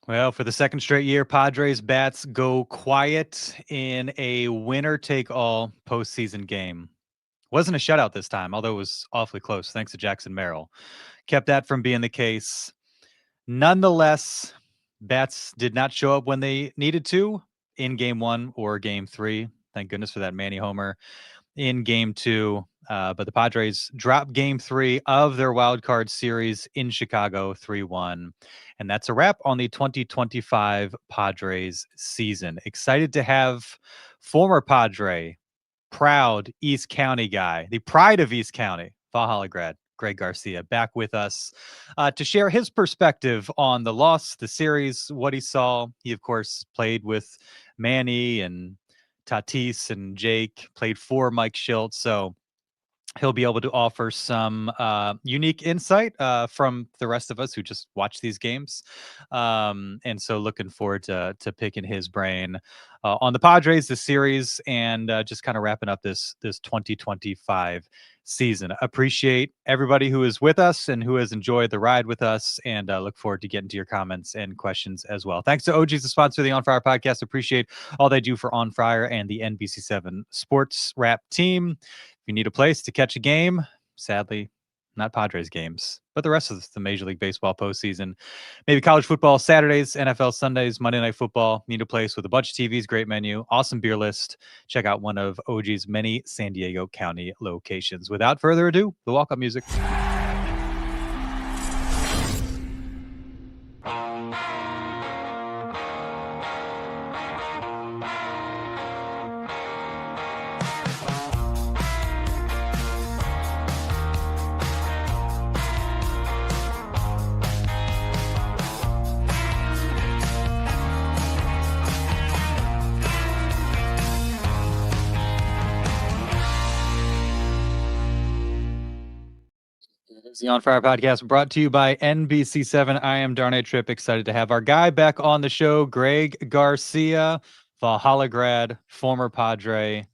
Well, for the second straight year, Padres bats go quiet in a winner-take-all postseason game. Wasn't a shutout this time, although it was awfully close, thanks to Jackson Merrill. Kept that from being the case. Nonetheless, bats did not show up when they needed to in game one or game three. Thank goodness for that Manny homer in game two. But the Padres dropped game three of their wild card series in Chicago 3-1. And that's a wrap on the 2025 Padres season. Excited to have former Padre, proud East County guy, the pride of East County, Valhalla grad, Greg Garcia, back with us to share his perspective on the loss, the series, what he saw. He, of course, played with Manny and Tatis and Jake, played for Mike Schultz. So he'll be able to offer some unique insight from the rest of us who just watch these games. And so looking forward to picking his brain on the Padres, the series, and just kind of wrapping up this 2025 season. Appreciate everybody who is with us and who has enjoyed the ride with us, and look forward to getting to your comments and questions as well. Thanks to OG's, the sponsor of the On Fire podcast. Appreciate all they do for On Fire and the NBC7 Sports Wrap team. If you need a place to catch a game, sadly, not Padres games, but the rest of the Major League Baseball postseason, maybe college football Saturdays, NFL Sundays, Monday Night Football, need a place with a bunch of TVs, great menu, awesome beer list. Check out one of OG's many San Diego County locations. Without further ado, the walk-up music. The On Fire podcast brought to you by NBC7. I am Darnay Tripp, excited to have our guy back on the show, Greg Garcia, Valhalla grad, former Padre,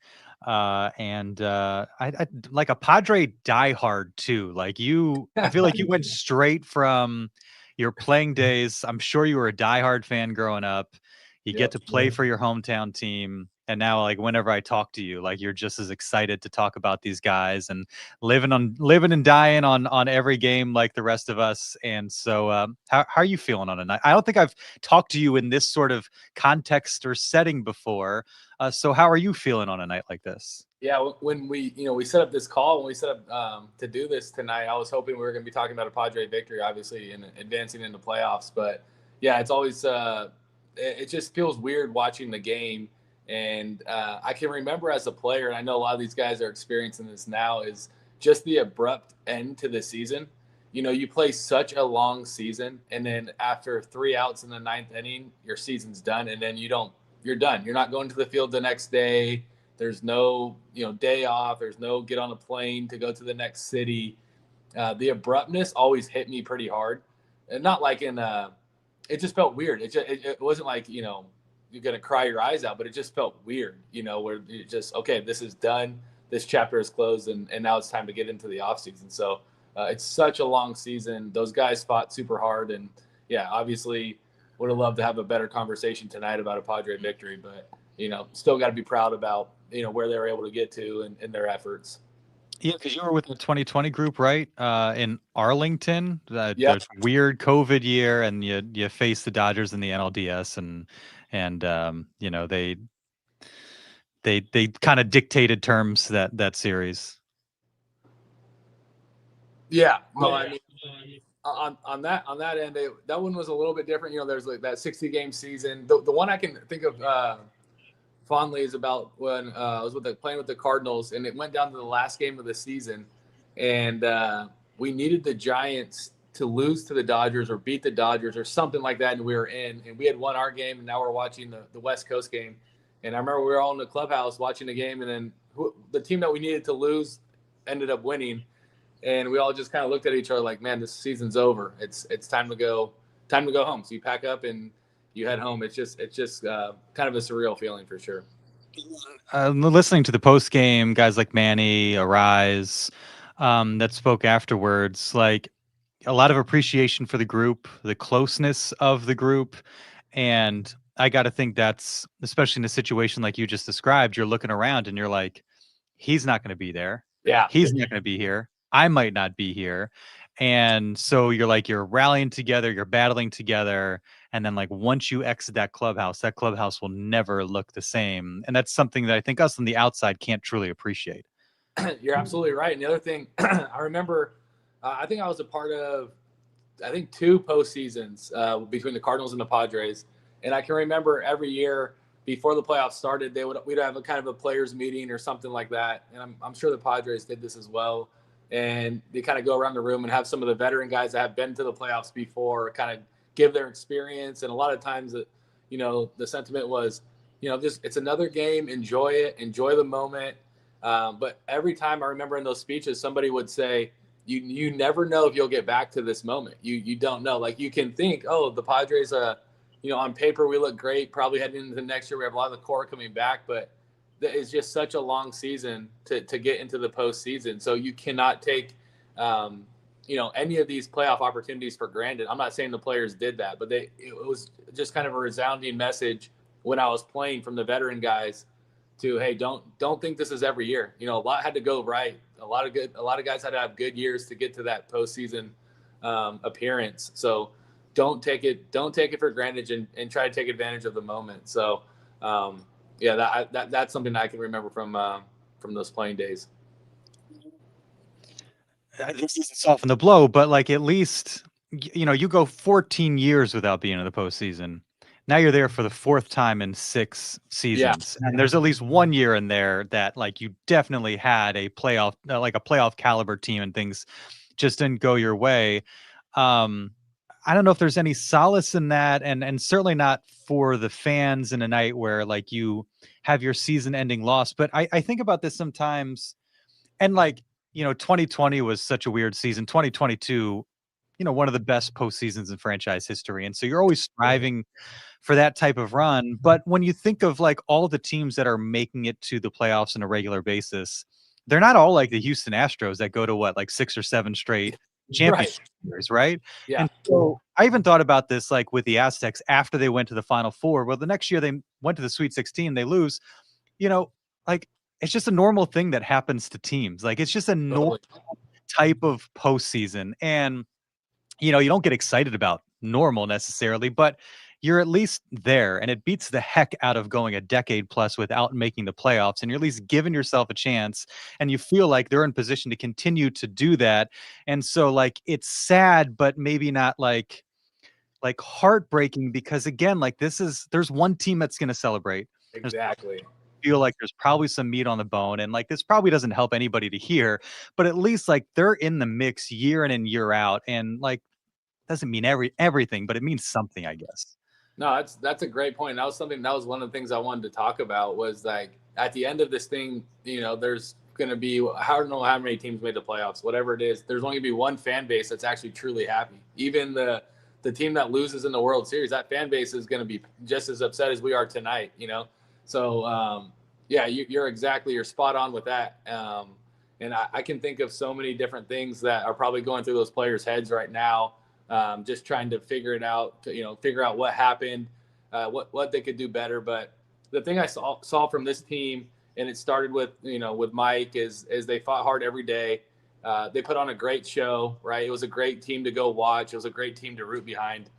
and I like a Padre diehard too. Like you, I feel like you went straight from your playing days. I'm sure you were a diehard fan growing up. You get to play for your hometown team. And now, like, whenever I talk to you, like, you're just as excited to talk about these guys and living and dying on every game like the rest of us. And so, how are you feeling on a night? I don't think I've talked to you in this sort of context or setting before. So, how are you feeling on a night like this? Yeah, when we set up this call, when we set up to do this tonight, I was hoping we were going to be talking about a Padre victory, obviously, and advancing into playoffs. But yeah, it's always it just feels weird watching the game. And I can remember as a player, and I know a lot of these guys are experiencing this now, is just the abrupt end to the season. You play such a long season, and then after 3 outs in the ninth inning, your season's done, and then you're done. You're not going to the field the next day. There's no, day off. There's no get on a plane to go to the next city. The abruptness always hit me pretty hard, and not like it just felt weird. It wasn't like you're going to cry your eyes out, but it just felt weird, where it just, okay, this is done. This chapter is closed, and now it's time to get into the offseason. So it's such a long season. Those guys fought super hard. And, yeah, obviously would have loved to have a better conversation tonight about a Padre victory. But, still got to be proud about, where they were able to get to and their efforts. Yeah, because you were with the 2020 group, right? In Arlington, Yep. the weird COVID year, and you faced the Dodgers in the NLDS, and they kind of dictated terms that series. Yeah, well, I mean, on that end, that one was a little bit different. There's like that 60-game season. The one I can think of fondly is about when I was playing with the Cardinals, and it went down to the last game of the season, and we needed the Giants to lose to the Dodgers or beat the Dodgers or something like that, and we were in, and we had won our game, and now we're watching the West Coast game. And I remember we were all in the clubhouse watching the game, and then the team that we needed to lose ended up winning, and we all just kind of looked at each other like, man, this season's over. It's time to go home. So you pack up and you head home. It's just kind of a surreal feeling for sure. Listening to the post game, guys like Manny, Arraez, that spoke afterwards, like a lot of appreciation for the group, the closeness of the group. And I got to think that's, especially in a situation like you just described, you're looking around and you're like, he's not going to be there. Yeah. He's not going to be here. I might not be here. And so you're like, you're rallying together, you're battling together. And then, like, once you exit that clubhouse will never look the same. And that's something that I think us on the outside can't truly appreciate. You're absolutely right. And the other thing, I remember, I think I was a part of, I think 2 postseasons between the Cardinals and the Padres. And I can remember every year before the playoffs started, we'd have a kind of a players meeting or something like that. And I'm sure the Padres did this as well. And they kind of go around the room and have some of the veteran guys that have been to the playoffs before kind of give their experience. And a lot of times that, the sentiment was, just, it's another game, enjoy it, enjoy the moment. But every time I remember in those speeches, somebody would say, you never know if you'll get back to this moment. You don't know. Like, you can think, oh, the Padres, on paper we look great. Probably heading into the next year, we have a lot of the core coming back, but it's just such a long season to get into the postseason. So you cannot take, any of these playoff opportunities for granted. I'm not saying the players did that, but it was just kind of a resounding message when I was playing from the veteran guys to, hey, don't think this is every year. A lot had to go right. A lot of guys had to have good years to get to that postseason appearance. So don't take it for granted and try to take advantage of the moment. So that's something I can remember from those playing days. This doesn't soften the blow, but, like, at least you go 14 years without being in the postseason. Now you're there for the 4th time in 6 seasons. And there's at least 1 year in there that, like, you definitely had a playoff, like a playoff caliber team, and things just didn't go your way. I don't know if there's any solace in that, and certainly not for the fans in a night where, like, you have your season ending loss. But I think about this sometimes, and, like, 2020 was such a weird season. 2022, one of the best postseasons in franchise history. And so you're always striving for that type of run. But when you think of, like, all the teams that are making it to the playoffs on a regular basis, they're not all like the Houston Astros that go to like 6 or 7 straight championship years, right? Yeah. And so I even thought about this, like, with the Aztecs after they went to the Final Four. Well, the next year they went to the Sweet 16, they lose. Like, it's just a normal thing that happens to teams. Like, it's just a normal type of postseason. And, you don't get excited about normal necessarily, but you're at least there, and it beats the heck out of going a decade plus without making the playoffs. And you're at least giving yourself a chance, and you feel like they're in position to continue to do that. And so, like, it's sad, but maybe not like heartbreaking, because, again, like, there's one team that's going to celebrate. Exactly. Feel like there's probably some meat on the bone, and, like, this probably doesn't help anybody to hear, but at least, like, they're in the mix year in and year out. And, like, doesn't mean everything, but it means something, I guess. No, that's a great point. That was one of the things I wanted to talk about, was like, at the end of this thing, there's going to be, I don't know how many teams made the playoffs, whatever it is, there's only going to be one fan base that's actually truly happy. Even the team that loses in the World Series, that fan base is going to be just as upset as we are tonight, So, you're spot on with that. And I can think of so many different things that are probably going through those players' heads right now. Just trying to figure it out, figure out what happened, what they could do better. But the thing I saw from this team, and it started with Mike, is they fought hard every day. They put on a great show, right? It was a great team to go watch. It was a great team to root behind.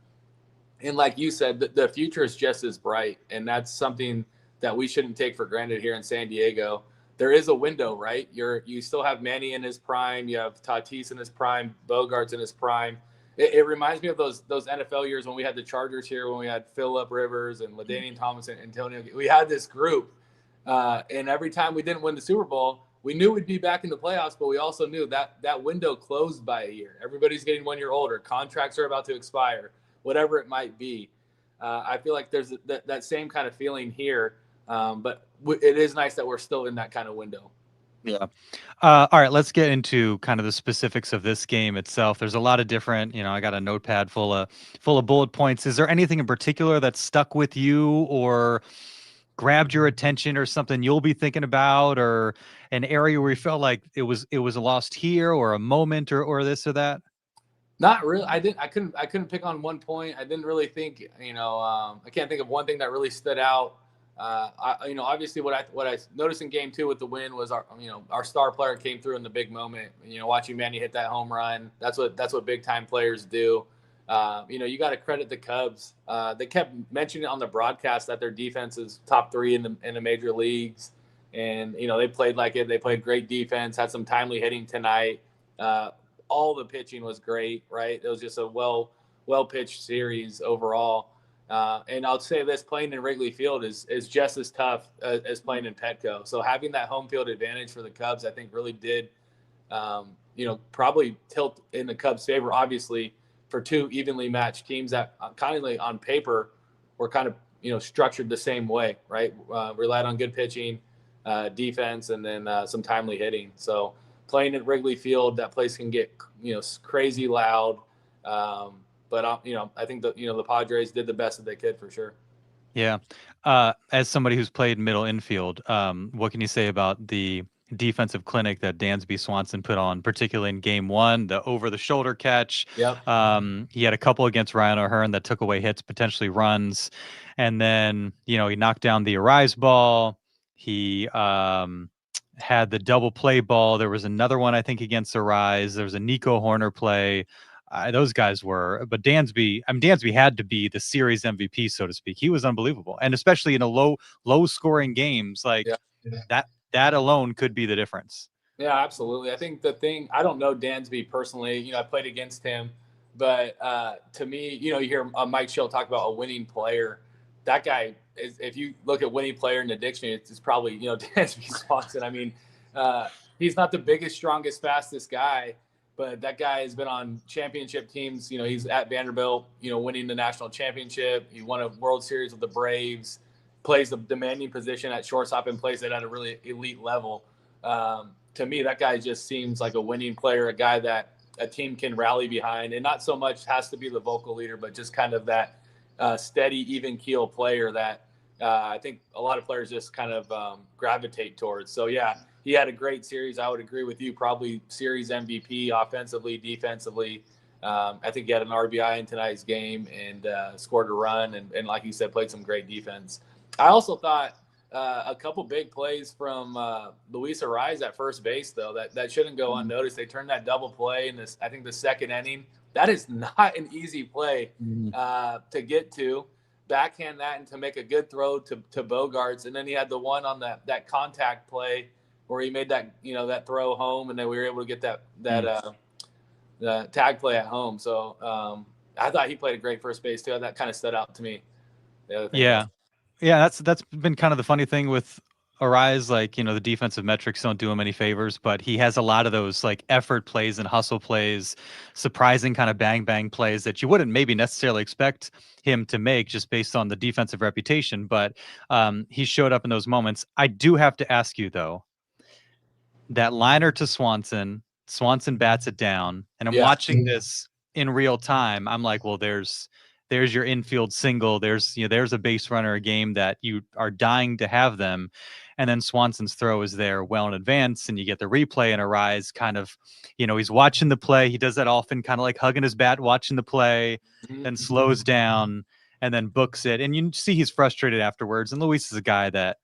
And like you said, the future is just as bright, and that's something that we shouldn't take for granted here in San Diego. There is a window, right? You still have Manny in his prime. You have Tatis in his prime, Bogaerts in his prime. It reminds me of those NFL years when we had the Chargers here, when we had Phillip Rivers and LaDainian Thomas and Antonio. We had this group, and every time we didn't win the Super Bowl, we knew we'd be back in the playoffs, but we also knew that window closed by a year. Everybody's getting 1 year older. Contracts are about to expire, whatever it might be. I feel like there's that same kind of feeling here, but it is nice that we're still in that kind of window. Yeah. All right, let's get into kind of the specifics of this game itself. There's a lot of different, I got a notepad full of bullet points. Is there anything in particular that stuck with you or grabbed your attention, or something you'll be thinking about, or an area where you felt like it was a lost here, or a moment, or this or that? Not really. I couldn't pick on one point. I didn't really think, I can't think of one thing that really stood out. Obviously what I noticed in game 2 with the win was our star player came through in the big moment. Watching Manny hit that home run. That's what big time players do. You got to credit the Cubs. They kept mentioning on the broadcast that their defense is top 3 in the major leagues, and they played like it. They played great defense. Had some timely hitting tonight. All the pitching was great. Right, it was just a well pitched series overall. And I'll say this: playing in Wrigley Field is just as tough as playing in Petco. So having that home field advantage for the Cubs, I think, really did, probably tilt in the Cubs' favor. Obviously, for 2 evenly matched teams that kind of on paper were kind of structured the same way, right? Relied on good pitching, defense, and then some timely hitting. So playing at Wrigley Field, that place can get crazy loud. But I think the Padres did the best that they could for sure. Yeah. As somebody who's played middle infield, what can you say about the defensive clinic that Dansby Swanson put on, particularly in game 1, the over-the-shoulder catch? Yep. He had a couple against Ryan O'Hearn that took away hits, potentially runs. And then, he knocked down the Arraez ball. He had the double play ball. There was another one, I think, against Arraez. There was a Nico Horner play. Those guys were, but Dansby had to be the series MVP, so to speak. He was unbelievable, and especially in a low scoring games like that alone could be the difference. Yeah, absolutely. I think I don't know Dansby personally. I played against him, but to me, you hear Mike Schill talk about a winning player. That guy is, if you look at winning player in the dictionary, it's probably Dansby Swanson. I mean, he's not the biggest, strongest, fastest guy. But that guy has been on championship teams. He's at Vanderbilt, winning the national championship. He won a World Series with the Braves, plays the demanding position at shortstop and plays it at a really elite level. To me, that guy just seems like a winning player, a guy that a team can rally behind, and not so much has to be the vocal leader, but just kind of that steady, even keel player that I think a lot of players just kind of gravitate towards. So, yeah. He had a great series. I would agree with you. Probably series MVP, offensively, defensively. I think he had an RBI in tonight's game and scored a run. And like you said, played some great defense. I also thought a couple big plays from Luis Arraez at first base, though, that shouldn't go unnoticed. They turned that double play in I think the second inning. That is not an easy play to get to. Backhand that and to make a good throw to Bogaerts. And then he had the one on that contact play where he made that that throw home, and then we were able to get that tag play at home. So I thought he played a great first base too. That kind of stood out to me. The other thing Yeah, that's been kind of the funny thing with Arraez. Like the defensive metrics don't do him any favors, but he has a lot of those like effort plays and hustle plays, surprising kind of bang bang plays that you wouldn't maybe necessarily expect him to make just based on the defensive reputation. But he showed up in those moments. I do have to ask you though. That liner to Swanson bats it down, and I'm watching this in real time. I'm like, well, there's your infield single. There's a base runner, a game that you are dying to have them, and then Swanson's throw is there well in advance, and you get the replay and Arraez kind of, he's watching the play. He does that often, kind of like hugging his bat, watching the play, then slows down and then books it, and you see he's frustrated afterwards. And Luis is a guy that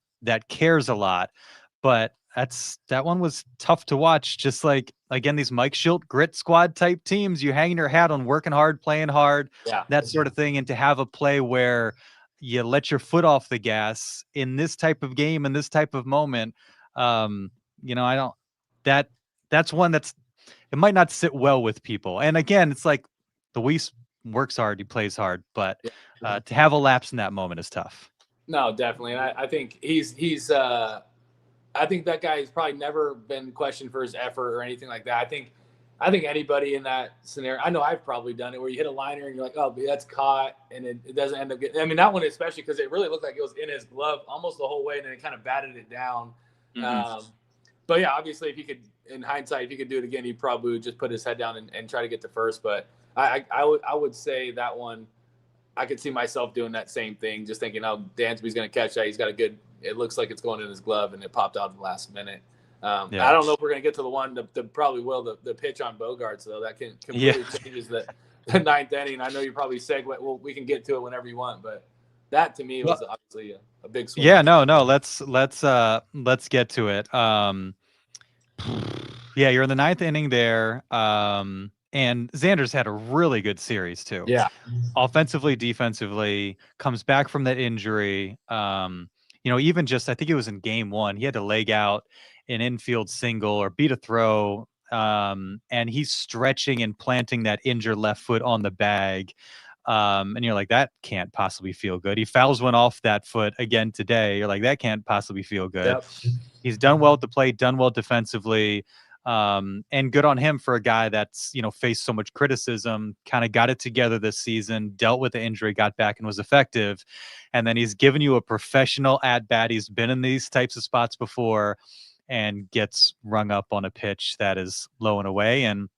cares a lot, but that one was tough to watch. Just like, again, these Mike Schilt grit squad type teams, you hang your hat on working hard, playing hard, that sort of thing. And to have a play where you let your foot off the gas in this type of game, in this type of moment, that's one it might not sit well with people. And again, it's like the Weiss works hard, he plays hard, but to have a lapse in that moment is tough. No, definitely. And I think I think that guy has probably never been questioned for his effort or anything like that. I think anybody in that scenario, I know I've probably done it, where you hit a liner and you're like, oh, that's caught, and it doesn't end up getting. I mean, that one especially, because it really looked like it was in his glove almost the whole way, and then it kind of batted it down. But yeah, obviously, if he could, in hindsight, if he could do it again, he probably would just put his head down and try to get to first. But I would say that one, I could see myself doing that same thing, just thinking, oh, Dansby's going to catch that. He's got a good. It looks like it's going in his glove, and it popped out at the last minute. I don't know if we're going to get to the one that probably will, the pitch on Bogaerts, though. That can completely changes the ninth inning. I know you probably segue. Well, we can get to it whenever you want, but that to me was obviously a big swing. Yeah, no. Let's get to it. Yeah, you're in the ninth inning there. And Xander's had a really good series too. Yeah. Offensively, defensively, comes back from that injury. Even just I think it was in game one, he had to leg out an infield single or beat a throw. And he's stretching and planting that injured left foot on the bag. And you're like, that can't possibly feel good. He fouls one off that foot again today. You're like, that can't possibly feel good. Yep. He's done well at the plate, done well defensively. And good on him for a guy that's, faced so much criticism, kind of got it together this season, dealt with the injury, got back and was effective. And then he's given you a professional at bat. He's been in these types of spots before and gets rung up on a pitch that is low and away. And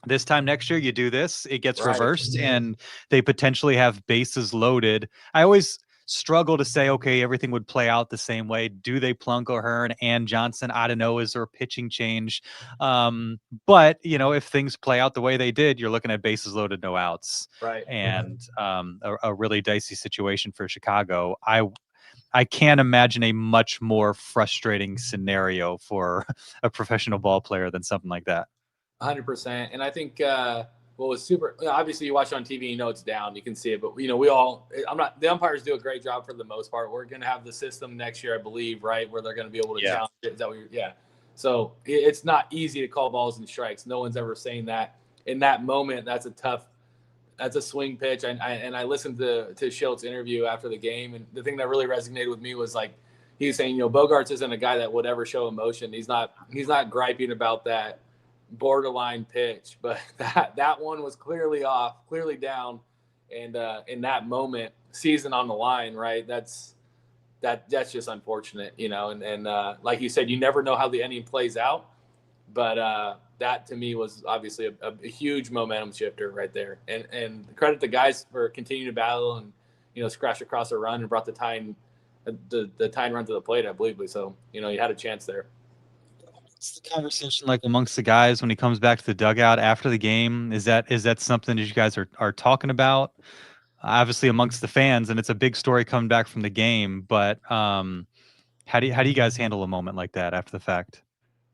this time next year, you do this, it gets reversed and they potentially have bases loaded. I always struggle to say, okay, everything would play out the same way. Do they plunk O'Hearn and Johnson? I don't know. Is there a pitching change? But, if things play out the way they did, you're looking at bases loaded, no outs. Right. And a really dicey situation for Chicago. I can't imagine a much more frustrating scenario for a professional ball player than something like that. 100%. And I think what was super, obviously you watch it on TV, it's down, you can see it, but the umpires do a great job for the most part. We're going to have the system next year, I believe, right, where they're going to be able to challenge it. Is that what So it's not easy to call balls and strikes. No one's ever saying that. In that moment, that's a swing pitch. And I listened to Schilt's interview after the game, and the thing that really resonated with me was like, he was saying, Bogaerts isn't a guy that would ever show emotion. He's not griping about that borderline pitch, but that one was clearly off, clearly down, and in that moment, season on the line, right? That's just unfortunate, and like you said, you never know how the inning plays out, but that to me was obviously a huge momentum shifter right there, and credit the guys for continuing to battle and scratch across a run and brought the tying run to the plate, I believe. So you had a chance there. What's the conversation like amongst the guys when he comes back to the dugout after the game? Is that something that you guys are talking about? Obviously amongst the fans, and it's a big story coming back from the game. But how do you guys handle a moment like that after the fact?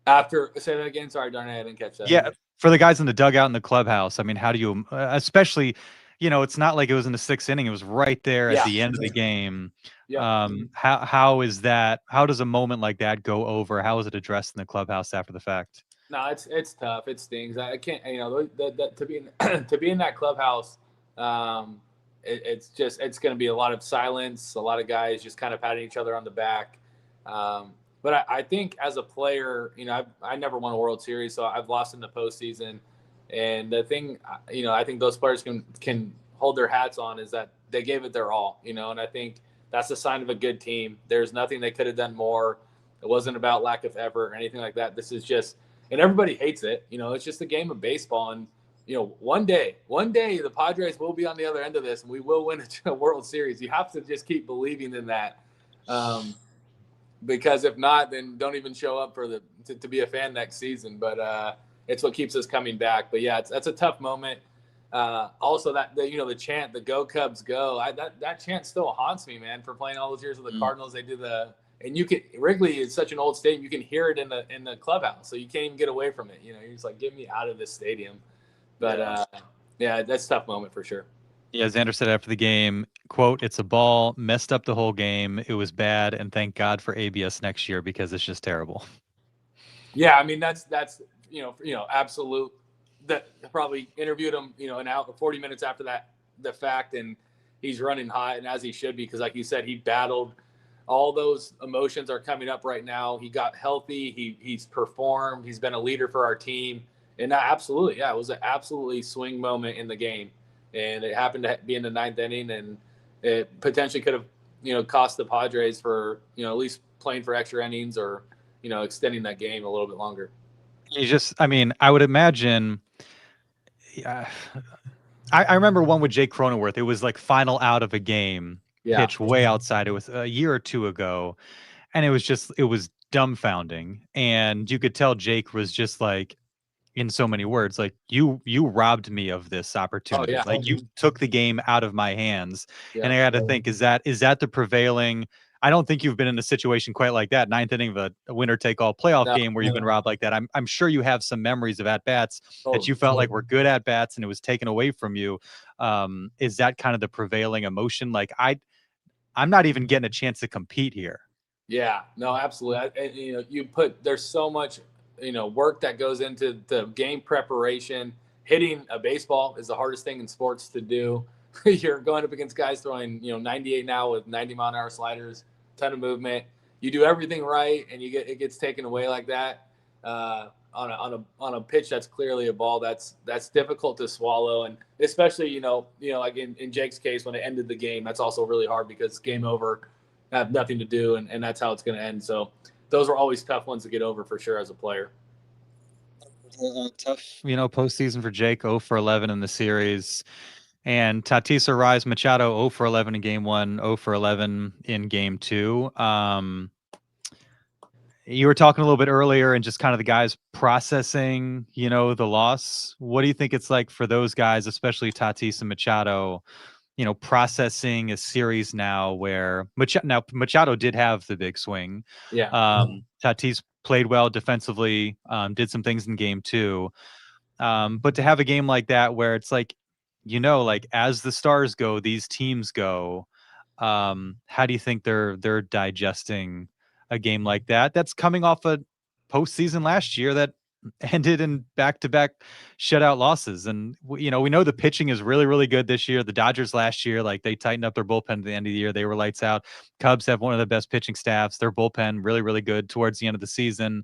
Say that again. Sorry, Darnay, I didn't catch that. Yeah, for the guys in the dugout in the clubhouse. I mean, how do you, especially, it's not like it was in the sixth inning; it was right there at the end of the game. Yeah. How is that? How does a moment like that go over? How is it addressed in the clubhouse after the fact? No, it's tough. It stings. I can't. To be in that clubhouse, it's going to be a lot of silence. A lot of guys just kind of patting each other on the back. But I think as a player, I never won a World Series, so I've lost in the postseason. And the thing, I think those players can hold their hats on is that they gave it their all, and I think that's a sign of a good team. There's nothing they could have done more. It wasn't about lack of effort or anything like that. This is just, and everybody hates it. It's just a game of baseball. And, one day the Padres will be on the other end of this and we will win a World Series. You have to just keep believing in that. Because if not, then don't even show up for to be a fan next season. But it's what keeps us coming back. But yeah, that's a tough moment. Also the chant, the "Go Cubs Go," that chant still haunts me, man. For playing all those years with the Cardinals, they do and Wrigley is such an old stadium, you can hear it in the clubhouse, so you can't even get away from it. You're just like, get me out of this stadium. But yeah, that's a tough moment for sure. Yeah, Xander said after the game, quote, "It's a ball, messed up the whole game. It was bad, and thank God for ABS next year because it's just terrible." Yeah, I mean that's absolute. That probably interviewed him, an hour, 40 minutes after the fact, and he's running hot, and as he should be, because like you said, he battled. All those emotions are coming up right now. He got healthy. He's performed. He's been a leader for our team, and absolutely, yeah, it was an absolutely swing moment in the game. And it happened to be in the ninth inning, and it potentially could have, cost the Padres for, at least playing for extra innings or, extending that game a little bit longer. I would imagine. I remember one with Jake Cronenworth. It was like final out of a game, pitch way outside. It was a year or two ago, and it was dumbfounding. And you could tell Jake was just like, in so many words, like, you robbed me of this Oh opportunity. yeah, Like, you took the game out of my hands. yeah. And I got to think, is that the prevailing? I don't think you've been in a situation quite like that, ninth inning of a winner take all playoff No, game where you've been robbed like that. I'm sure you have some memories of at bats that totally. you felt like were good at bats and it was taken away from you. Is that kind of the prevailing emotion? Like, I'm not even getting a chance to compete here. Yeah, no, absolutely. There's so much, work that goes into the game preparation. Hitting a baseball is the hardest thing in sports to do. You're going up against guys throwing, 98 now with 90-mile-an-hour sliders, ton of movement. You do everything right, and it gets taken away like that on a pitch that's clearly a ball. That's difficult to swallow, and especially like in Jake's case when it ended the game, that's also really hard because game over. Have nothing to do, and that's how it's going to end. So those are always tough ones to get over for sure as a player. Tough, postseason for Jake, 0 for 11 in the series. And Tatis Arraez Machado, 0 for 11 in game 1, 0 for 11 in game 2. You were talking a little bit earlier and just kind of the guys processing, the loss. What do you think it's like for those guys, especially Tatis and Machado, processing a series now where Machado did have the big swing. Yeah. Tatis played well defensively, did some things in game 2. But to have a game like that where it's like, like as the stars go, these teams go. How do you think they're digesting a game like that? That's coming off a postseason last year that ended in back-to-back shutout losses. And we know the pitching is really, really good this year. The Dodgers last year, like, they tightened up their bullpen at the end of the year. They were lights out. Cubs have one of the best pitching staffs. Their bullpen really, really good towards the end of the season.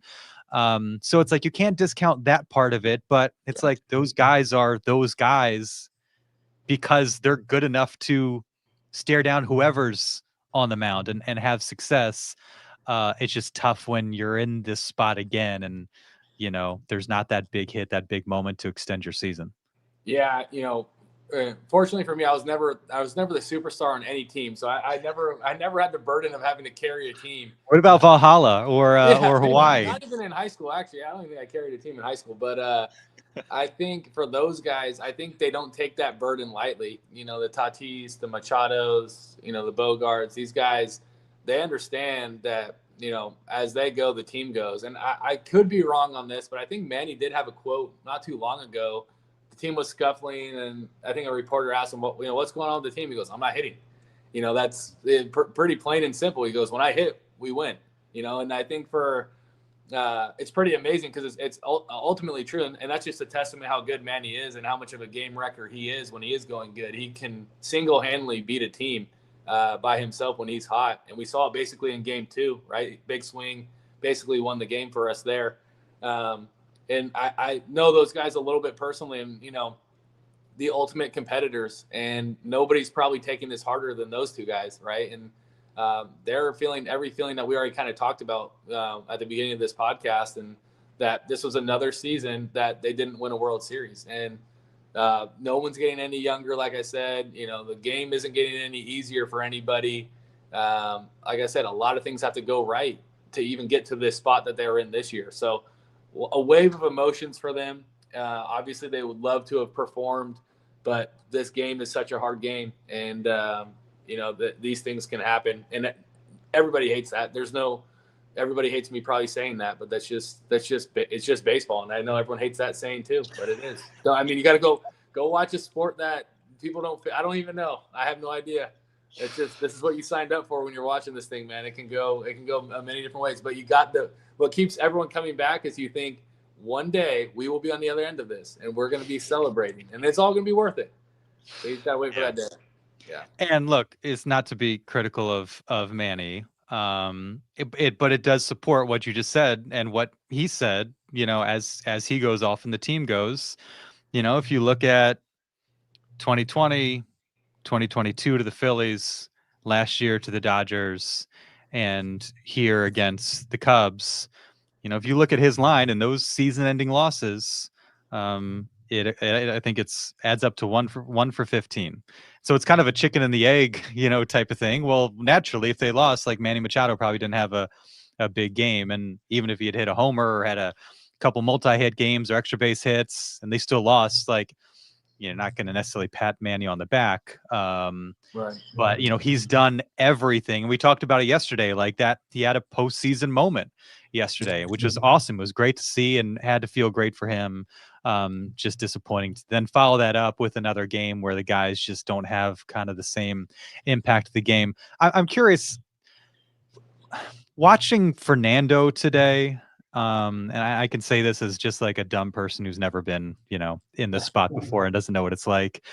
So it's like you can't discount that part of it, but it's like those guys are those guys because they're good enough to stare down whoever's on the mound and have success. It's just tough when you're in this spot again and there's not that big hit, that big moment to extend your season. Yeah, fortunately for me, I was never the superstar on any team, so I never had the burden of having to carry a team. What about Valhalla or Hawaii? Not even in high school, actually. I don't even think I carried a team in high school, but I think for those guys, I think they don't take that burden lightly. The Tatis, the Machados, the Bogaerts, these guys, they understand that, as they go, the team goes. And I could be wrong on this, but I think Manny did have a quote not too long ago. The team was scuffling, and I think a reporter asked him, what's going on with the team? He goes, I'm not hitting. That's pretty plain and simple. He goes, when I hit, we win. And I think it's pretty amazing because it's ultimately true, and that's just a testament to how good Manny is and how much of a game wrecker he is when he is going good. He can single-handedly beat a team by himself when he's hot, and we saw it basically in game 2, right? Big swing, basically won the game for us there. And I know those guys a little bit personally, and the ultimate competitors, and nobody's probably taking this harder than those two guys, right? And they're feeling every feeling that we already kind of talked about at the beginning of this podcast, and that this was another season that they didn't win a World Series. And no one's getting any younger. Like I said, the game isn't getting any easier for anybody. Like I said, a lot of things have to go right to even get to this spot that they're in this year. So a wave of emotions for them. Obviously, they would love to have performed, but this game is such a hard game, and these things can happen, and everybody hates that. Everybody hates me probably saying that, but it's just baseball, and I know everyone hates that saying too, but it is. So I mean, you got to go watch a sport that people I don't even know. I have no idea. It's just, this is what you signed up for when you're watching this thing, man. It can go many different ways, but you got what keeps everyone coming back is you think one day we will be on the other end of this and we're going to be celebrating, and it's all going to be worth it. So you got to wait for that day. Yeah. And look, it's not to be critical of Manny, but it does support what you just said and what he said. As he goes off and the team goes, if you look at 2020, 2022 to the Phillies, last year to the Dodgers, and here against the Cubs, if you look at his line and those season-ending losses, I think it's adds up to 1 for 15. So it's kind of a chicken and the egg, type of thing. Well, naturally, if they lost, like Manny Machado probably didn't have a a big game. And even if he had hit a homer or had a couple multi-hit games or extra base hits and they still lost, like, you're not going to necessarily pat Manny on the back. Right. But, he's done everything. We talked about it yesterday, like that. He had a postseason moment yesterday, which was awesome. It was great to see and had to feel great for him. Just disappointing to then follow that up with another game where the guys just don't have kind of the same impact of the game. I'm curious, watching Fernando today, and I can say this as just like a dumb person who's never been, in this spot before and doesn't know what it's like.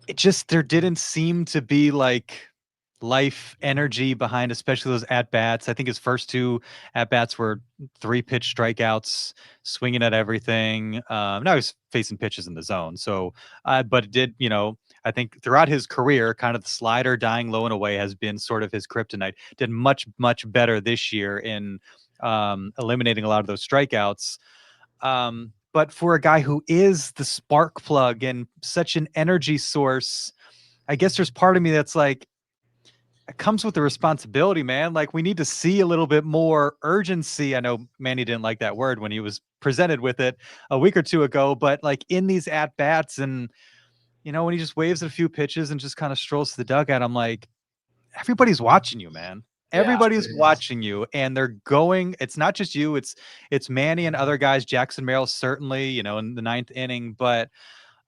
It just, there didn't seem to be like life energy behind, especially those at bats. I think his first two at bats were 3-pitch strikeouts, swinging at everything. Now he's facing pitches in the zone. So, but it did, I think throughout his career, kind of the slider dying low and away has been sort of his kryptonite. Did much, much better this year in eliminating a lot of those strikeouts. But for a guy who is the spark plug and such an energy source, I guess there's part of me that's like, it comes with the responsibility, man. Like, we need to see a little bit more urgency. I know Manny didn't like that word when he was presented with it a week or two ago, but like in these at bats and, when he just waves at a few pitches and just kind of strolls to the dugout, I'm like, everybody's watching you, man. Everybody's watching you, and they're going. It's not just you. It's Manny and other guys. Jackson Merrill certainly, in the 9th inning. But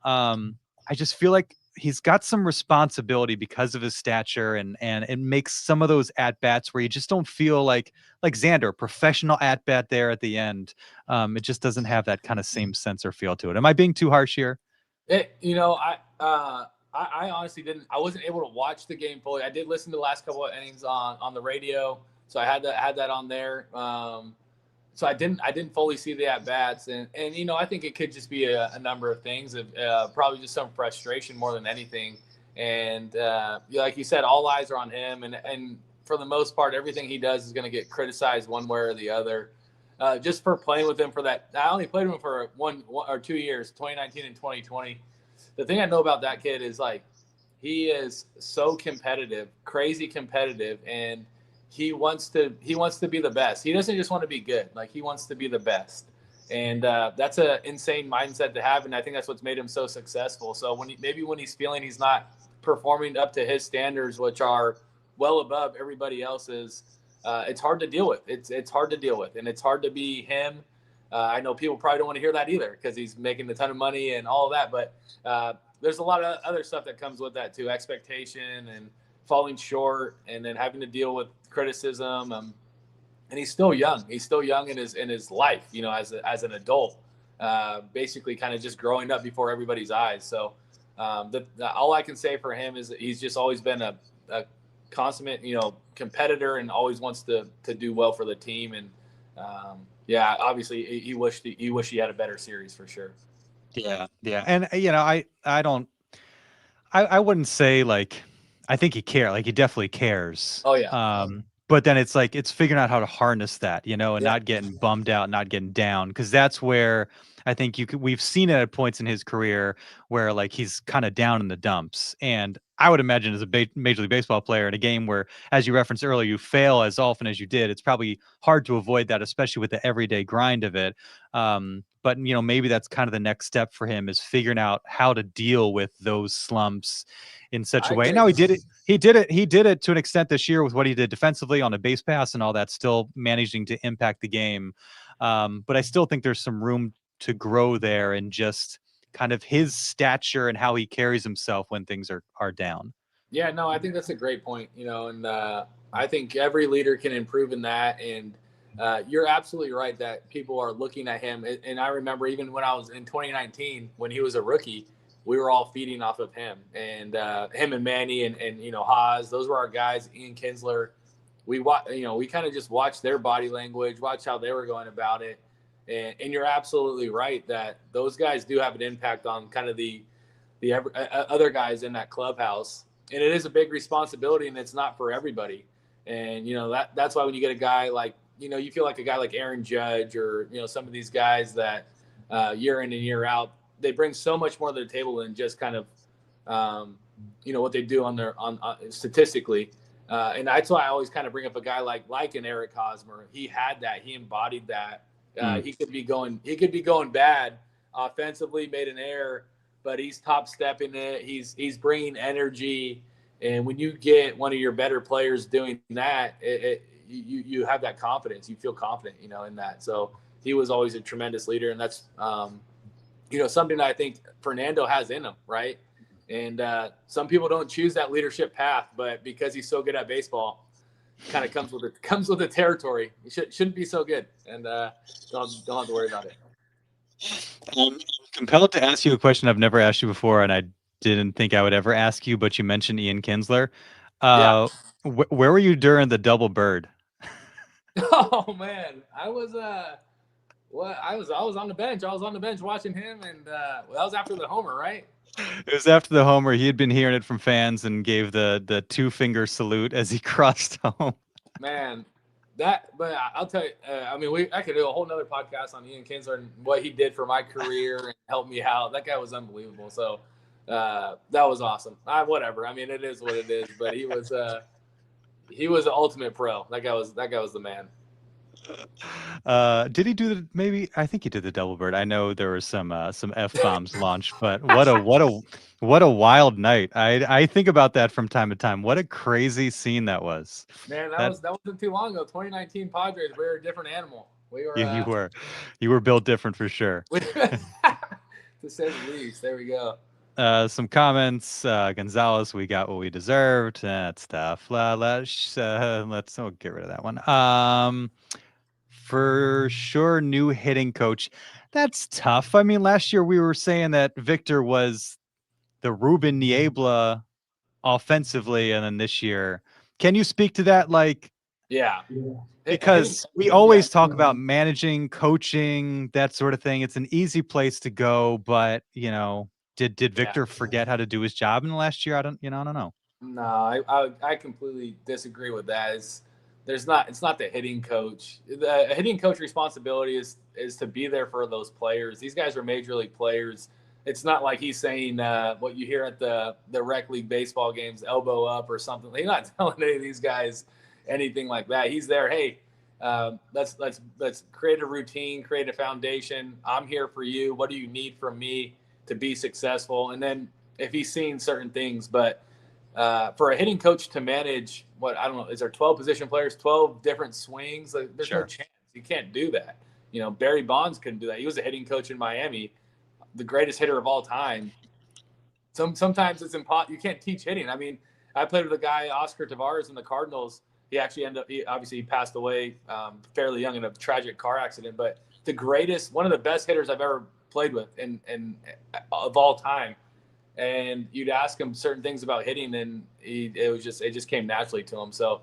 I just feel like he's got some responsibility because of his stature, and it makes some of those at bats where you just don't feel like Xander, professional at bat there at the end. It just doesn't have that kind of same sense or feel to it. Am I being too harsh here? I honestly didn't. I wasn't able to watch the game fully. I did listen to the last couple of innings on the radio, so I had that on there. So I didn't fully see the at bats, and I think it could just be a number of things. Probably just some frustration more than anything. And like you said, all eyes are on him, and for the most part, everything he does is going to get criticized one way or the other. Just for playing with him for that, I only played with him for one or 2 years, 2019 and 2020. The thing I know about that kid is like he is so competitive, crazy competitive, and he wants to be the best. He doesn't just want to be good; like he wants to be the best, and that's an insane mindset to have. And I think that's what's made him so successful. So when he's feeling he's not performing up to his standards, which are well above everybody else's, it's hard to deal with. It's hard to deal with, and it's hard to be him. I know people probably don't want to hear that either because he's making a ton of money and all of that. But there's a lot of other stuff that comes with that too, expectation and falling short, and then having to deal with criticism. And he's still young. He's still young in his life, as an adult, basically kind of just growing up before everybody's eyes. So all I can say for him is that he's just always been a consummate, competitor, and always wants to do well for the team. And obviously he wished he had a better series for sure. Yeah. And I wouldn't say like, I think he cares. Like, he definitely cares. Oh yeah. But then it's like, it's figuring out how to harness that, and not getting bummed out, not getting down. Cause that's where I think we've seen it at points in his career where like he's kind of down in the dumps. And I would imagine as a Major League Baseball player in a game where, as you referenced earlier, you fail as often as you did, it's probably hard to avoid that, especially with the everyday grind of it. But maybe that's kind of the next step for him, is figuring out how to deal with those slumps in such a way. Now he did it to an extent this year with what he did defensively on a base pass and all that, still managing to impact the game. But I still think there's some room to grow there, and just kind of his stature and how he carries himself when things are down. Yeah, no, I think that's a great point, and I think every leader can improve in that. And you're absolutely right that people are looking at him. And I remember even when I was in 2019, when he was a rookie, we were all feeding off of him, and him and Manny and Haas. Those were our guys. Ian Kinsler. We kind of just watched their body language, watch how they were going about it. And you're absolutely right that those guys do have an impact on kind of the other guys in that clubhouse. And it is a big responsibility, and it's not for everybody. And, that's why when you get a guy like, you feel like a guy like Aaron Judge or, some of these guys that year in and year out, they bring so much more to the table than just kind of, what they do on statistically. And that's why I always kind of bring up a guy like an Eric Hosmer. He had that. He embodied that. He could be going bad offensively, made an error, but he's top stepping it. He's bringing energy, and when you get one of your better players doing that, you have that confidence. You feel confident, in that. So he was always a tremendous leader, and that's something that I think Fernando has in him, right? And some people don't choose that leadership path, but because he's so good at baseball, kind of comes with the territory. It shouldn't be so good, and don't have to worry about it. I'm compelled to ask you a question I've never asked you before, and I didn't think I would ever ask you, but you mentioned Ian Kinsler. Yeah. Where were you during the double bird? Oh man, I was on the bench. I was on the bench watching him, and that was after the homer, right? It was after the homer. He had been hearing it from fans and gave the 2-finger salute as he crossed home. Man, but I'll tell you, I could do a whole nother podcast on Ian Kinsler and what he did for my career and helped me out. That guy was unbelievable. So that was awesome. Whatever. I mean, it is what it is. But he was an ultimate pro. That guy was the man. Did he do maybe? I think he did the double bird. I know there were some F-bombs launched, but what a wild night. I think about that from time to time. What a crazy scene that was. Man, that wasn't too long ago. 2019 Padres, we were a different animal. We were you were built different for sure. To say the least. There we go. Some comments. Gonzalez, we got what we deserved. That's tough. Let's get rid of that one. For sure, new hitting coach. That's tough. I mean, last year we were saying that Victor was the Ruben Niebla offensively, and then this year, can you speak to that? Yeah, because we always talk about managing, coaching, that sort of thing. It's an easy place to go, but did Victor forget how to do his job in the last year? I don't know. No, I completely disagree with that. It's not the hitting coach. The hitting coach responsibility is to be there for those players. These guys are major league players. It's not like he's saying what you hear at the rec league baseball games, elbow up or something. He's not telling any of these guys anything like that. He's there. Hey, let's create a routine, create a foundation. I'm here for you. What do you need from me to be successful? And then if he's seeing certain things, but for a hitting coach to manage I don't know, is there 12 position players, 12 different swings? There's no chance. You can't do that. Barry Bonds couldn't do that. He was a hitting coach in Miami, the greatest hitter of all time. Sometimes it's impossible. You can't teach hitting. I mean, I played with a guy, Oscar Tavares, in the Cardinals. He actually he passed away fairly young in a tragic car accident, but one of the best hitters I've ever played with and of all time. And you'd ask him certain things about hitting, and it just came naturally to him. So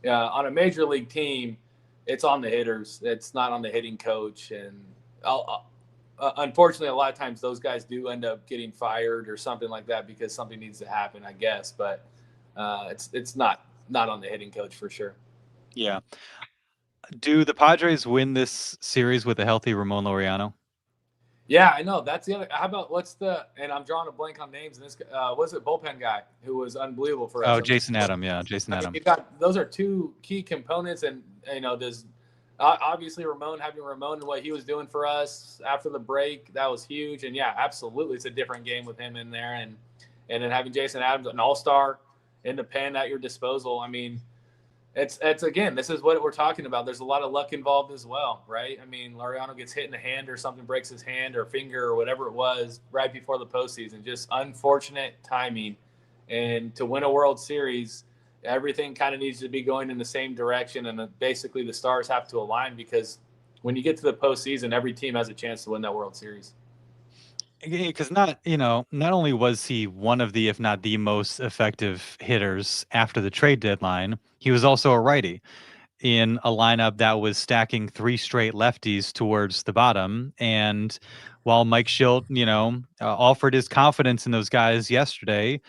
on a major league team, it's on the hitters. It's not on the hitting coach. And unfortunately, a lot of times those guys do end up getting fired or something like that because something needs to happen, I guess. But it's not on the hitting coach for sure. Yeah. Do the Padres win this series with a healthy Ramon Laureano? Yeah, I know. That's the other. How about and I'm drawing a blank on names. And this was it bullpen guy who was unbelievable for us. Oh, Jason Adam. Yeah, Jason Adam. Those are two key components, and there's obviously having Ramon and what he was doing for us after the break, that was huge. And yeah, absolutely, it's a different game with him in there, and then having Jason Adams, an all-star in the pen at your disposal. I mean, it's again, this is what we're talking about. There's a lot of luck involved as well, right? I mean, Laureano gets hit in the hand or something, breaks his hand or finger or whatever it was right before the postseason. Just unfortunate timing. And to win a World Series, everything kind of needs to be going in the same direction, and basically the stars have to align, because when you get to the postseason, every team has a chance to win that World Series. Because not only was he one of the, if not the most effective hitters after the trade deadline, he was also a righty in a lineup that was stacking 3 straight lefties towards the bottom. And while Mike Schilt, offered his confidence in those guys yesterday,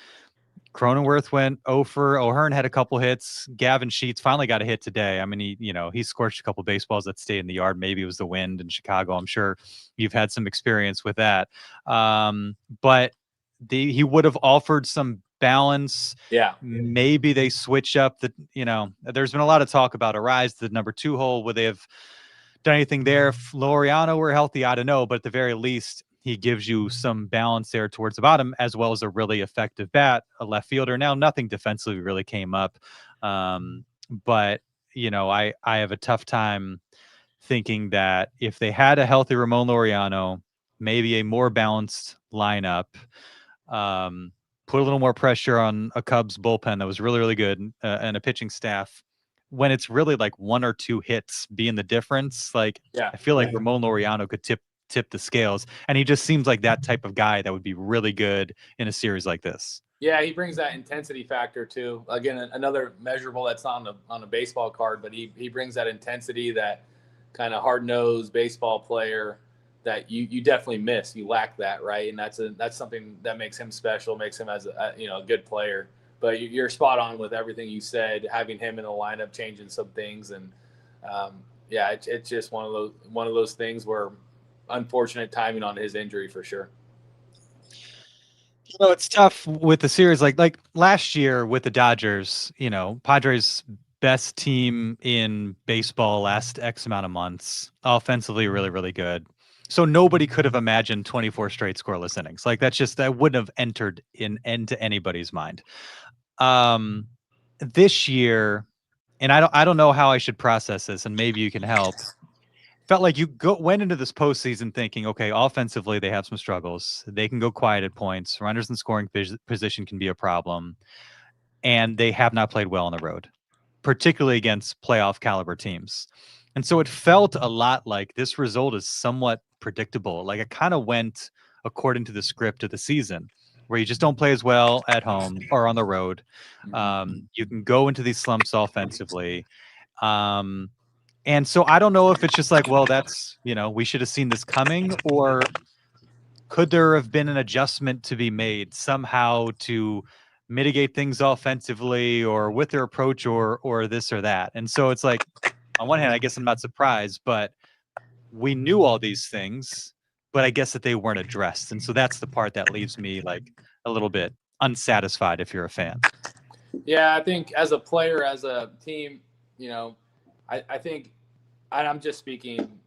Cronenworth went 0 for. O'Hearn had a couple hits. Gavin Sheets finally got a hit today. I mean, he scorched a couple baseballs that stayed in the yard. Maybe it was the wind in Chicago. I'm sure you've had some experience with that. But he would have offered some balance. Yeah. Maybe they switch up there's been a lot of talk about Arraez, the number 2 hole. Would they have done anything there if Laureano were healthy? I don't know, but at the very least, he gives you some balance there towards the bottom, as well as a really effective bat, a left fielder. Now, nothing defensively really came up, but I have a tough time thinking that if they had a healthy Ramon Laureano, maybe a more balanced lineup, put a little more pressure on a Cubs bullpen that was really, really good, and a pitching staff, when it's really like 1 or 2 hits being the difference, I feel like Ramon Laureano could tip the scales, and he just seems like that type of guy that would be really good in a series like this. Yeah, he brings that intensity factor too. Again, another measurable that's not on a baseball card, but he brings that intensity, that kind of hard-nosed baseball player that you definitely miss. You lack that, right? And that's something that makes him special, makes him as a good player. But you're spot on with everything you said. Having him in the lineup, changing some things, and it's just one of those things where unfortunate timing on his injury for sure. It's tough with the series like last year with the Dodgers. Padres' best team in baseball last X amount of months, offensively really, really good. So nobody could have imagined 24 straight scoreless innings. That wouldn't have entered into anybody's mind. This year, and I don't know how I should process this, and maybe you can help. Felt like you went into this postseason thinking, okay, offensively they have some struggles. They can go quiet at points. Runners in scoring position can be a problem, and they have not played well on the road, particularly against playoff caliber teams. And so it felt a lot like this result is somewhat predictable. Like it kind of went according to the script of the season, where you just don't play as well at home or on the road. You can go into these slumps offensively. And so I don't know if it's just like, well, that's, we should have seen this coming, or could there have been an adjustment to be made somehow to mitigate things offensively, or with their approach, or this or that. And so it's like, on one hand, I guess I'm not surprised, but we knew all these things, but I guess that they weren't addressed. And so that's the part that leaves me like a little bit unsatisfied if you're a fan. Yeah, I think as a player, as a team, I think, and I'm just speaking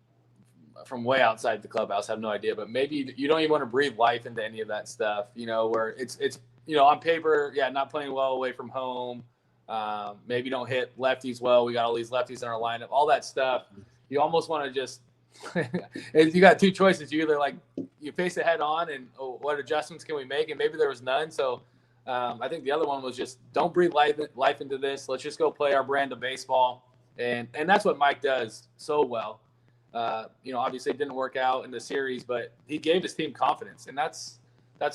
from way outside the clubhouse, I have no idea, but maybe you don't even want to breathe life into any of that stuff, where it's on paper, not playing well away from home. Maybe don't hit lefties well. We got all these lefties in our lineup, all that stuff. You almost want to just, you got 2 choices. You either you face it head on and what adjustments can we make? And maybe there was none. So I think the other one was just don't breathe life into this. Let's just go play our brand of baseball. And that's what Mike does so well. Obviously it didn't work out in the series, but he gave his team confidence, and that's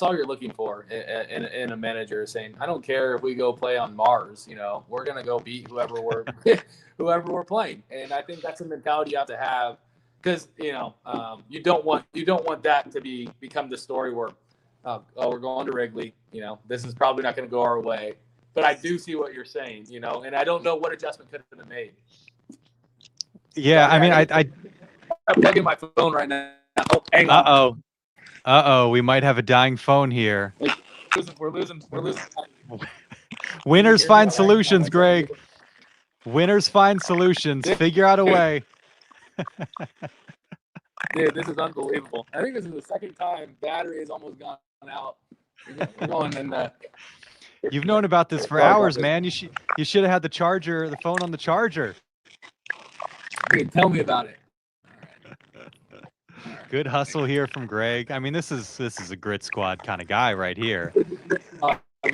all you're looking for in a manager, saying, I don't care if we go play on Mars, we're going to go beat whoever we're playing. And I think that's a mentality you have to have, because, you don't want that to become the story where, we're going to Wrigley, this is probably not going to go our way. But I do see what you're saying, and I don't know what adjustment could have been made. Yeah, I mean, I'm plugging my phone right now. Oh, hang on. Uh-oh, we might have a dying phone here. We're losing. Winners find solutions, Greg. Winners find solutions. Figure out a way. Dude, this is unbelievable. I think this is the second time battery has almost gone out. We're going in the... You've known about this for hours, man. You should have had the phone on the charger. Dude, tell me about it. Good hustle here from Greg. I mean, this is a grit squad kind of guy right here.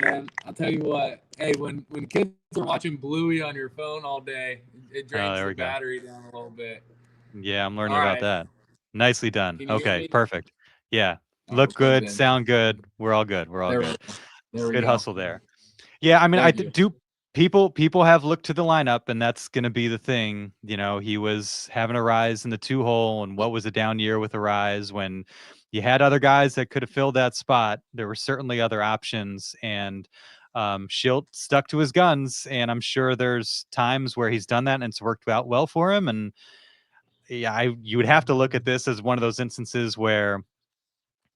Man, I'll tell you what. Hey, when kids are watching Bluey on your phone all day, it drains the battery down a little bit. Yeah, I'm learning about that. Nicely done. Okay, perfect. Yeah, look good, sound good. We're all good. Good hustle there. Yeah, I mean, people have looked to the lineup, and that's going to be the thing. He was having Arraez in the 2-hole, and what was a down year with Arraez when you had other guys that could have filled that spot. There were certainly other options, and Schilt stuck to his guns, and I'm sure there's times where he's done that and it's worked out well for him. And yeah, you would have to look at this as one of those instances where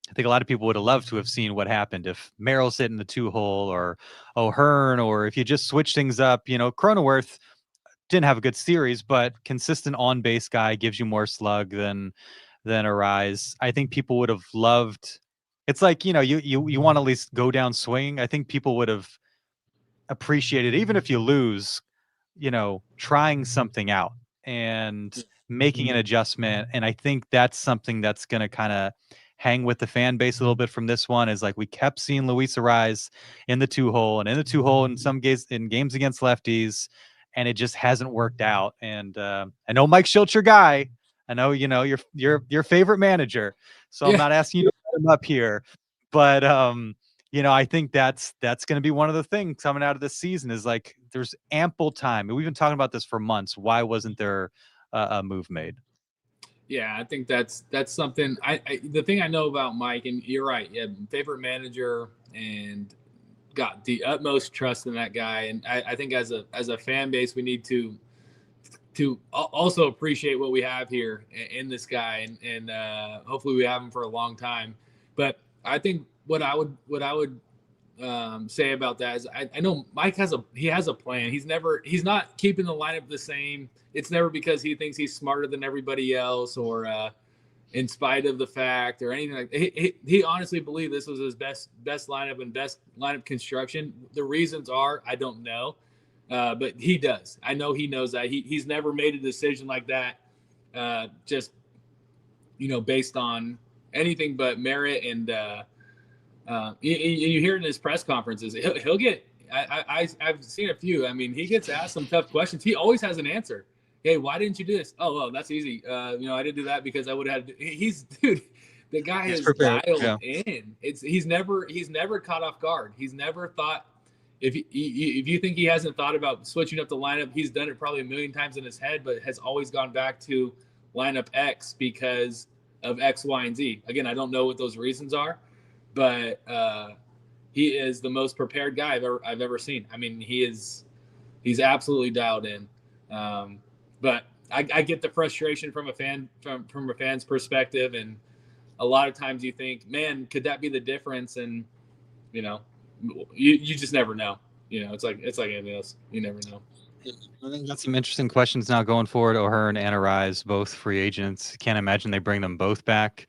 I think a lot of people would have loved to have seen what happened if Merrill's hitting the 2-hole or O'Hearn, or if you just switch things up. Cronenworth didn't have a good series, but consistent on base guy gives you more slug than Arraez. I think people would have loved. It's like, you want to at least go down swinging. I think people would have appreciated, even if you lose, trying something out and making an adjustment. And I think that's something that's going to kind of hang with the fan base a little bit from this one, is like we kept seeing Luis Arraez in the 2-hole and in the 2-hole in some games against lefties, and it just hasn't worked out. And I know Mike Schultz, your guy. I know, your favorite manager. So I'm not asking you to put him up here, but I think that's going to be one of the things coming out of this season, is like there's ample time. We've been talking about this for months. Why wasn't there a move made? Yeah, I think that's something. The thing I know about Mike, and you're right, yeah, favorite manager, and got the utmost trust in that guy. And I think as a fan base, we need to also appreciate what we have here in this guy, and hopefully we have him for a long time. But I think what I would say about that is I know Mike has a plan. He's not keeping the lineup the same. It's never because he thinks he's smarter than everybody else, or in spite of the fact or anything like that. He honestly believed this was his best lineup and best lineup construction. The reasons are, I don't know, but he does. I know he knows that. He's never made a decision like that, just based on anything but merit. And you hear it in his press conferences. He'll get. I've seen a few. I mean, he gets asked some tough questions. He always has an answer. Hey, why didn't you do this? Oh, well, that's easy. I didn't do that because I would have had. Dude, the guy is dialed in. He's never caught off guard. He's never thought. If you think he hasn't thought about switching up the lineup, he's done it probably a million times in his head, but has always gone back to lineup X because of X, Y, and Z. Again, I don't know what those reasons are, but he is the most prepared guy I've ever seen. I mean, he's absolutely dialed in. But I get the frustration from a fan's perspective, and a lot of times you think, man, could that be the difference? And you just never know. It's like anything else. You never know. I think that's some interesting questions now going forward. O'Hearn and Arraez, both free agents. Can't imagine they bring them both back.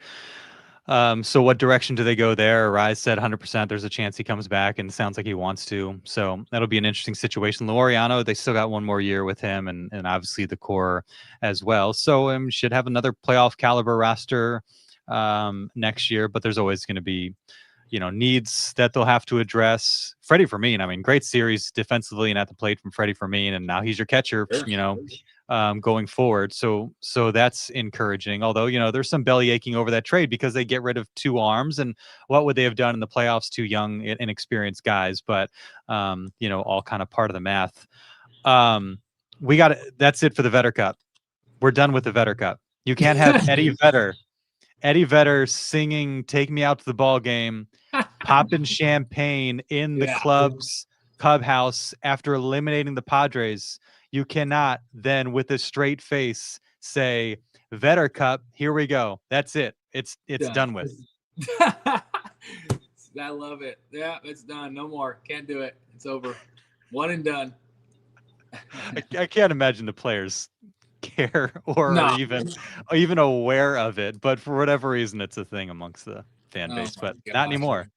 So what direction do they go there? Arraez said 100% there's a chance he comes back, and it sounds like he wants to. So that'll be an interesting situation. Laureano, they still got one more year with him, and obviously the core as well. So should have another playoff caliber roster next year, but there's always going to be needs that they'll have to address. Freddie Fermin, I mean, great series defensively and at the plate from Freddie Fermin, and now he's your catcher, going forward. So that's encouraging. Although, there's some belly aching over that trade because they get rid of two arms, and what would they have done in the playoffs? Two young, inexperienced guys, but all kind of part of the math. That's it for the Vetter Cup. We're done with the Vetter Cup. You can't have Eddie Vedder singing "Take Me Out to the Ball Game," popping champagne in the clubhouse after eliminating the Padres. You cannot then, with a straight face, say Vetter Cup. Here we go. That's it. It's done with. I love it. Yeah, it's done. No more. Can't do it. It's over. One and done. I can't imagine the players care or even aware of it, but for whatever reason, it's a thing amongst the fan base. But not anymore.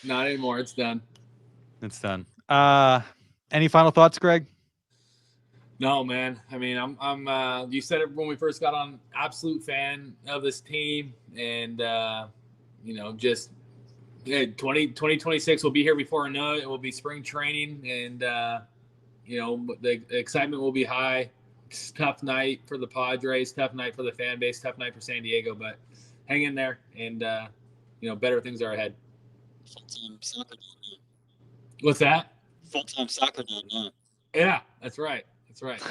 Not anymore. It's done. It's done. Any final thoughts, Greg? No, man. I mean, I'm you said it when we first got on, absolute fan of this team. And, just 2026 will be here before I know it. It will be spring training, and, the excitement will be high. It's a tough night for the Padres, tough night for the fan base, tough night for San Diego, but hang in there, and, better things are ahead. Full-time soccer dad. What's that? Full-time soccer dad now. Yeah, that's right. That's right.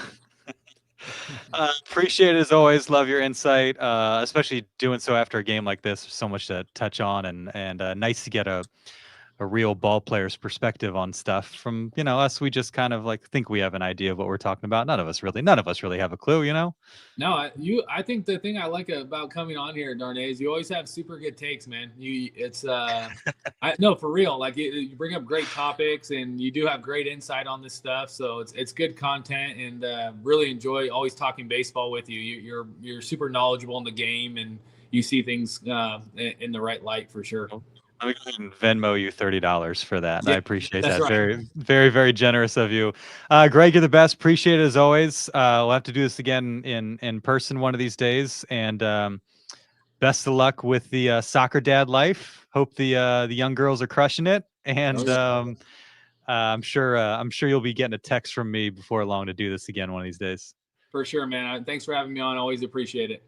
Appreciate it as always. Love your insight, especially doing so after a game like this. There's so much to touch on, and nice to get a real ball player's perspective on stuff. From us, we just kind of like think we have an idea of what we're talking about. None of us really have a clue. No, I think the thing I like about coming on here, Darnay, is you always have super good takes, man. No, for real. Like you bring up great topics, and you do have great insight on this stuff. So it's good content, and really enjoy always talking baseball with you. You're super knowledgeable in the game, and you see things in the right light for sure. Let me go ahead and Venmo you $30 for that. Yeah, I appreciate that's that. right. Very, very, very generous of you. Greg, you're the best. Appreciate it as always. We'll have to do this again in person one of these days. And best of luck with the soccer dad life. Hope the young girls are crushing it. And I'm sure you'll be getting a text from me before long to do this again one of these days. For sure, man. Thanks for having me on. Always appreciate it.